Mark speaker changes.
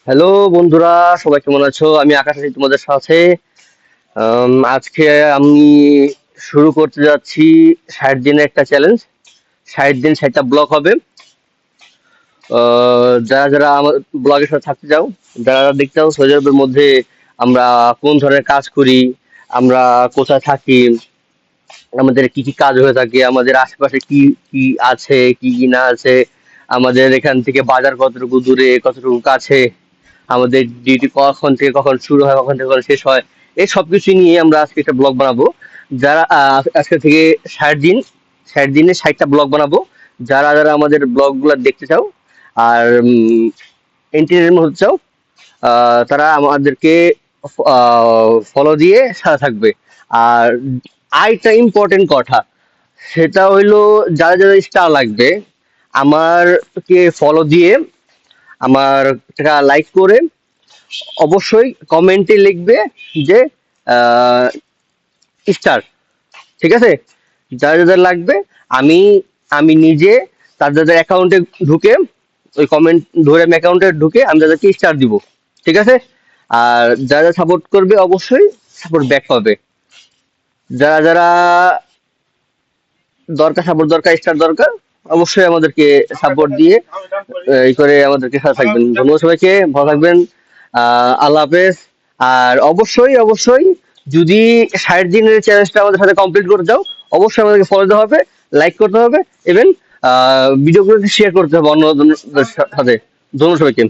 Speaker 1: Hello বন্ধুরা, সবাই কেমন আছো? আমি আকাশ আছি তোমাদের সাথে। আজকে আমি শুরু করতে যাচ্ছি 60 দিনের একটা চ্যালেঞ্জ। 60 দিন 60টা ব্লগ হবে। যারা যারা আমার ব্লগের সাথে থাকতে চাও, যারা দেখতে চাও সৌদি মধ্যে আমরা কোন ধরনের কাজ করি, আমরা কোথায় থাকি, আমাদের কি কি কাজ হয়ে থাকে, আমাদের আশেপাশে কি কি আছে, কি কি না আছে, আমাদের এখান থেকে বাজার কতটুকু দূরে, কতটুকু কাছে, আমাদের ডিউটি কখন থেকে কখন শুরু হয়, কখন থেকে কখন শেষ হয়, এই সবকিছু নিয়ে আমরা আজকে একটা ব্লগ বানাবো। যারা আজকে থেকে 60 দিন, 60 দিনে 60টা ব্লগ বানাবো। যারা যারা আমাদের ব্লগ গুলা দেখতে চাও আর এন্টারটেইনমেন্ট হতে চাও, তারা আমাদেরকে ফলো দিয়ে সাথে থাকবে। আর আরেকটা ইম্পর্টেন্ট কথা, সেটা হইলো যারা যারা স্টার লাগবে আমারকে ফলো দিয়ে, আমার লাইক করে অবশ্যই কমেন্টে লিখবে যে স্টার, ঠিক আছে? যার যাদের লাগবে আমি আমি নিজে তাদের অ্যাকাউন্টে ঢুকে, ওই কমেন্ট ধরে আমি অ্যাকাউন্টে ঢুকে আমি তাদেরকে স্টার দিব, ঠিক আছে? আর যারা সাপোর্ট করবে অবশ্যই সাপোর্ট ব্যাক পাবে। যারা যারা দরকার, সাপোর্ট দরকার, স্টার দরকার, অবশ্যই আমাদেরকে সাপোর্ট দিয়ে এই করে আমাদেরকে সাথে থাকবেন। ধন্যবাদ সবাইকে, ভালো থাকবেন। আল্লাহ হাফেজ। আর অবশ্যই অবশ্যই যদি 60 দিনের চ্যালেঞ্জটা আমাদের সাথে কমপ্লিট করতে চাও, অবশ্যই আমাদেরকে ফলো দিতে হবে, লাইক করতে হবে, ইভেন ভিডিওগুলোকে শেয়ার করতে হবে অন্যদের সাথে। ধন্যবাদ সবাইকে।